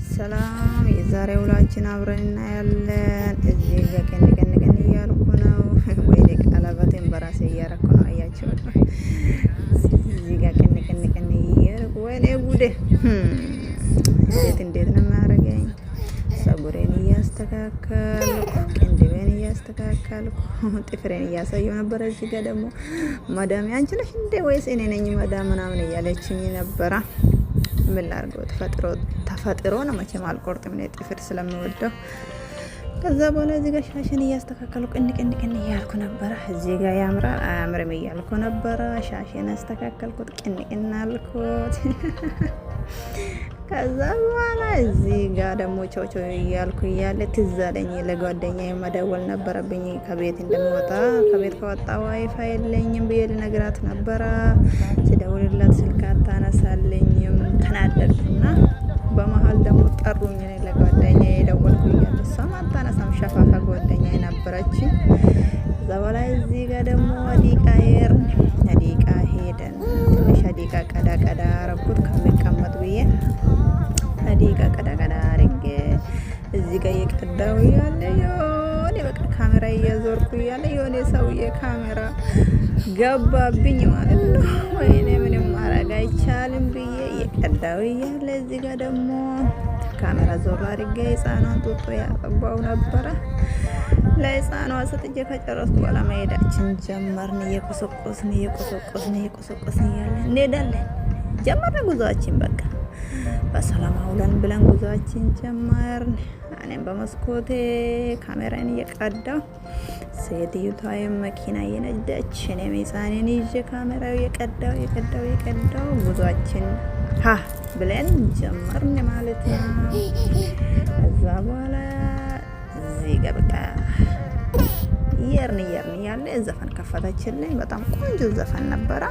ሰላም የዛሬ ውላችን አብረን እናያለን። እዚህ ጋር ቀን እያልኩ ነው። ወይኔ ቀለበቴን በራሴ እያረኩ ነው። አያችሁ እዚህ ጋር ቀን እያረኩ ወይኔ ጉዴ! እንዴት ነው የሚያደርገኝ? ፀጉሬን እያስተካከልኩ ቅንድቤን እያስተካከልኩ ጥፍሬን እያሳየው ነበር። እዚህ ጋር ደግሞ ማዳም አንቺ ነሽ እንዴ ወይስ እኔ ነኝ ማዳም ምናምን እያለችኝ ነበረ። ምን ላድርገው? ተፈጥሮ ነው መቼም አልቆርጥም እኔ ጥፍር ስለምወደው። ከዛ በኋላ እዚህ ጋር ሻሽን እያስተካከሉ ቅን እያልኩ ነበረ። እዚህ ጋር ያምራል አያምርም እያልኩ ነበረ። ሻሽን አስተካከልኩት፣ ቅን አልኩት። ከዛ በኋላ እዚህ ጋር ደግሞ ቾቾ እያልኩ እያለ ትዝ አለኝ ለጓደኛዬ መደወል ነበረብኝ። ከቤት እንደምወጣ ከቤት ከወጣ ዋይፋይ የለኝም ብዬ ልነግራት ነበረ። ሲደውልላት ስልክ አታነሳልኝም። ተናደድኩና በመሀል ደግሞ ጠሩኝ። እኔ ለጓደኛዬ ደወልኩ እያለ እሷም አታነሳም። ሸፋፋ ጓደኛዬ ነበረች። ከዛ በኋላ እዚህ ጋር ደግሞ አዲቃ ሄደን ትንሽ አዲቃ ቀዳ አረኩት ከሚቀመጥ ብዬ አዲቃ ቀዳ አርጌ እዚህ ጋር እየቀዳው እያለ የሆነ በቃ ካሜራ እያዞርኩ እያለ የሆነ ሰውዬ ካሜራ ገባብኝ ማለት ነው። ወይኔ ምንም ማድረግ አይቻልም ብዬ እየቀዳው እያለ እዚህ ጋር ደግሞ ካሜራ ዞር አድርጌ ህፃኗን ጡጦ ያጠባው ነበረ። ለህፃኗ ሰጥቼ ከጨረስኩ በኋላ መሄዳችን ጀመርን። እየቆሰቆስን እያለ እንሄዳለን። ጀመርን ጉዟችን። በቃ በሰላም አውለን ብለን ጉዟችን ጀመርን። እኔም በመስኮቴ ካሜራን እየቀዳው ሴትዮዋ መኪና እየነዳች እኔም ህፃኔን ይዤ ካሜራው እየቀዳው ጉዟችን ብለን ጀመርን ማለት ነው። ከዛ በኋላ እዚህ ጋር በቃ የርን ያለ ዘፈን ከፈተችልኝ። በጣም ቆንጆ ዘፈን ነበረ።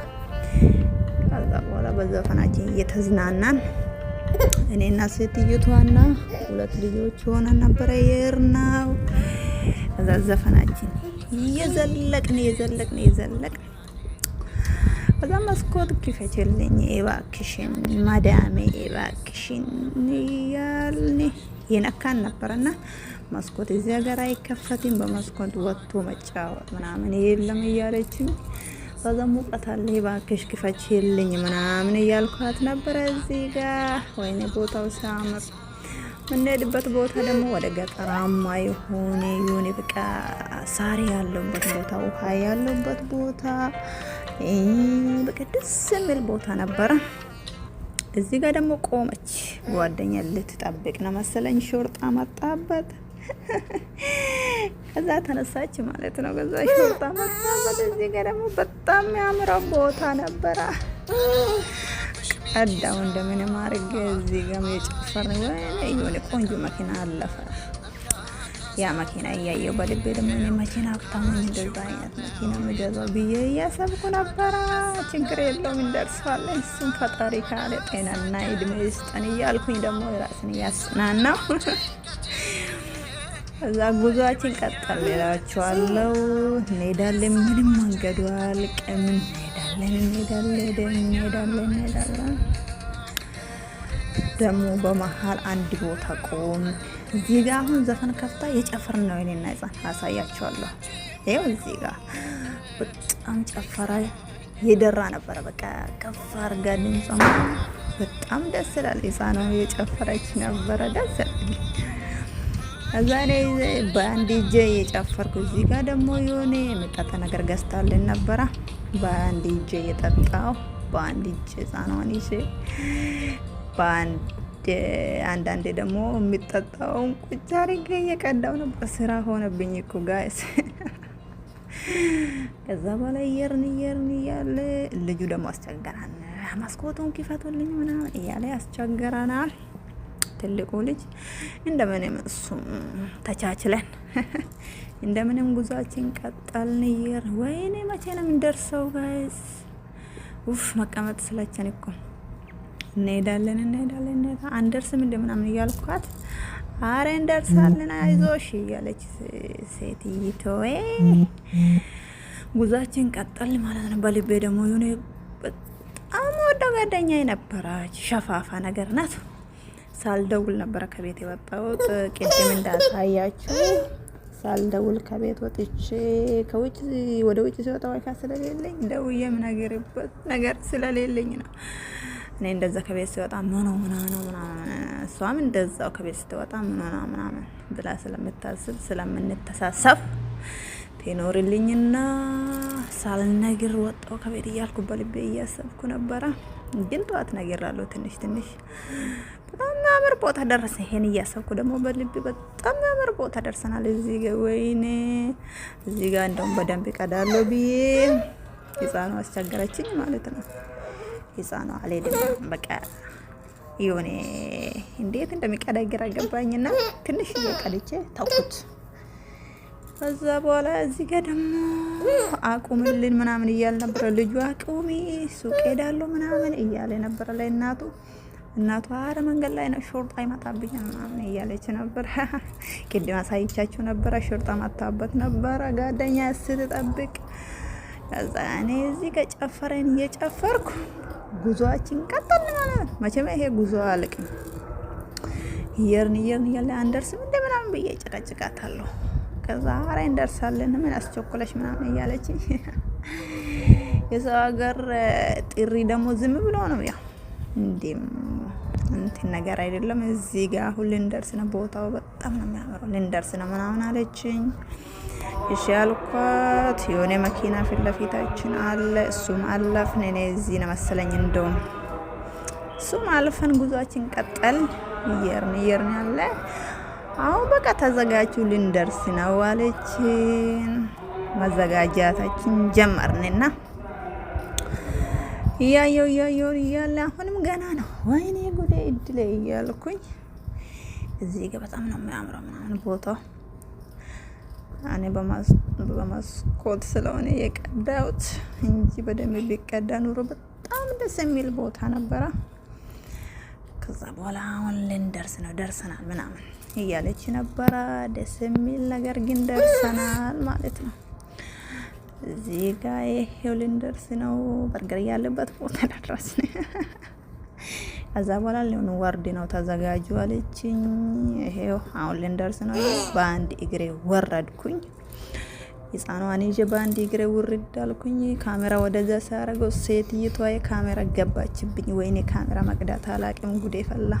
ከዛ በኋላ በዘፈናችን እየተዝናናን እኔና ሴትዮዋና ሁለት ልጆች ሆነን ነበረ የርናው። ከዛ ዘፈናችን እየዘለቅን ከዛ መስኮት ክፈችልኝ እባክሽን ማዳሜ እባክሽን እያልን የነካን ነበረና መስኮት እዚህ ሀገር አይከፈትም፣ በመስኮት ወጥቶ መጫወት ምናምን የለም እያለችኝ ከዛ ሙቀት አለ እባክሽ ክፈችልኝ ምናምን እያልኳት ነበረ። እዚህ ጋር ወይኔ ቦታው ሲያምር የምንሄድበት ቦታ ደግሞ ወደ ገጠራማ የሆነ በቃ ሳር ያለበት ቦታ፣ ውሃ ያለበት ቦታ፣ በቃ ደስ የሚል ቦታ ነበረ። እዚህ ጋር ደግሞ ቆመች ጓደኛ ልትጠብቅ ነው መሰለኝ። ሾርጣ መጣበት። ከዛ ተነሳች ማለት ነው። ከዛ ሾርጣ መጣበት። እዚህ ጋር ደግሞ በጣም የሚያምረው ቦታ ነበረ። ቀዳው እንደምንም አድርጌ እዚህ ጋር የጨፈርን የሆነ ቆንጆ መኪና አለፈ። ያ መኪና እያየው በልቤ ደግሞ እኔ መኪና ሀብታሙኝ እንደዛ አይነት መኪና ምገዛው ብዬ እያሰብኩ ነበረ። ችግር የለውም እንደርሳለን፣ እሱም ፈጣሪ ካለ ጤናና እድሜ ይስጠን እያልኩኝ ደግሞ ራስን እያጽናናው እዛ ጉዟችን ቀጠል እላችኋለሁ። እንሄዳለን። ምንም መንገዱ አልቀም። እንሄዳለን። ደግሞ በመሀል አንድ ቦታ ቆም። እዚህ ጋር አሁን ዘፈን ከፍታ የጨፈርን ነው። እኔና ህፃን አሳያችኋለሁ። ይኸው እዚህ ጋር በጣም ጨፈራ የደራ ነበረ። በቃ ከፍ አድርጋ ድምጿ በጣም ደስ ይላል። ህፃኗ የጨፈረች ነበረ። ደስ ይላል። እዛ ላይ በአንድ እጄ የጨፈርኩ። እዚህ ጋር ደግሞ የሆነ የመጠጣ ነገር ገዝታልን ነበረ። በአንድ እጄ እየጠጣሁ በአንድ እጄ ህፃኗን ይዤ አንዳንዴ ደግሞ የሚጠጣውን ቁጭ አድርጌ እየቀዳው ነበር። ስራ ሆነብኝ እኮ ጋይስ። ከዛ በኋላ እየርን እያለ ልጁ ደግሞ አስቸገራን። መስኮቱን ክፈቱልኝ ምናምን እያለ ያስቸገራናል። ትልቁ ልጅ እንደምንም እሱም ተቻችለን እንደምንም ጉዟችን ቀጠልን። ወይኔ መቼ ነው የምንደርሰው ጋይስ? መቀመጥ ስለቸን እኮ እንሄዳለን አንደርስም እንደ ምናምን እያልኳት አረ እንደርሳለን አይዞሽ እያለች ሴትይቶ ጉዟችን ቀጠል ማለት ነው። በልቤ ደግሞ የሆነ በጣም ወደ ጓደኛዬ ነበረች። ሸፋፋ ነገር ናት። ሳልደውል ነበረ ከቤት የወጣሁት። ቅድም እንዳሳያችሁ ሳልደውል ከቤት ወጥቼ ከውጭ ወደ ውጭ ሲወጣ ዋይፋይ ስለሌለኝ ደውዬ የምነግርበት ነገር ስለሌለኝ ነው። እኔ እንደዛ ከቤት ሲወጣ ምን ነው ምናምን እሷም እንደዛው ከቤት ስትወጣ ምን ሆና ምናምን ብላ ስለምታስብ ስለምንተሳሰብ ትኖርልኝና ሳልነግር ወጣው ከቤት እያልኩ በልቤ እያሰብኩ ነበረ። ግን ጠዋት ነግሬያለሁ። ትንሽ በጣም የሚያምር ቦታ ደረሰ። ይሄን እያሰብኩ ደግሞ በልቤ በጣም የሚያምር ቦታ ደርሰናል። እዚህ ጋር ወይኔ እዚህ ጋር እንደውም በደንብ ይቀዳለሁ ብዬ ህፃኗ አስቸገረችኝ ማለት ነው። ህፃኗ አልሄድም በቃ የሆነ እንዴት እንደሚቀዳ ግራ ገባኝና ትንሽ እየቀድቼ ተውኩት። ከዛ በኋላ እዚህ ጋር ደግሞ አቁምልን ምናምን እያለ ነበረ ልጁ። አቁሚ ሱቅ ሄዳለሁ ምናምን እያለ ነበረ ላይ እናቷ አረ መንገድ ላይ ነው ሾርጣ ይመጣብኛል ምናምን እያለች ነበር። ቅድም አሳይቻችሁ ነበረ። ሾርጣ መታበት ነበረ ጓደኛ ስትጠብቅ። ከዛ እኔ እዚህ ጋር ጨፈረን እየጨፈርኩ ጉዞአችን ቀጠል ማለት ነው። መቼም ይሄ ጉዞ አልቅም። ይየርን እያለ አንደርስም እንደ ምናምን ብዬ ጨቀጭቃታለሁ። ከዛ አረ እንደርሳለን ምን አስቸኮለሽ ምናምን እያለች የሰው ሀገር ጥሪ ደግሞ ዝም ብሎ ነው ያው እንዴም እንትን ነገር አይደለም። እዚህ ጋር አሁን ልንደርስ ነው፣ ቦታው በጣም ነው የሚያምረው፣ ልንደርስ ነው ምናምን አለችኝ። እሺ አልኳት። የሆነ መኪና ፊት ለፊታችን አለ፣ እሱም አለፍን። እኔ እዚህ ነው መሰለኝ እንደውም እሱም አልፈን ጉዟችን ቀጠል። ይየርን ያለ አሁን በቃ ተዘጋጁ ልንደርስ ነው አለችን። መዘጋጃታችን ጀመርንና እያየው እያለ አሁንም ገና ነው። ወይኔ ጉዴ እድሌ እያልኩኝ እዚህ ጋር በጣም ነው የሚያምረው ምናምን ቦታው። እኔ በመስኮት ስለሆነ የቀዳሁት እንጂ በደንብ ቢቀዳ ኑሮ በጣም ደስ የሚል ቦታ ነበረ። ከዛ በኋላ አሁን ልንደርስ ነው ደርሰናል ምናምን እያለች ነበረ። ደስ የሚል ነገር ግን ደርሰናል ማለት ነው። እዚህ ጋር ይሄው ልንደርስ ነው። በርገር ያለበት ቦታ ደረስን። ከዛ በኋላ ሊሆን ወርድ ነው ተዘጋጁ አለችኝ። ይሄው አሁን ልንደርስ ነው። በአንድ እግሬ ወረድኩኝ። ህፃኗን ይዤ በአንድ እግሬ ውርድ አልኩኝ። ካሜራ ወደዛ ሳረገው ሴትይቷ ካሜራ ገባችብኝ። ወይኔ ካሜራ መቅዳት አላቅም። ጉዴ ፈላ።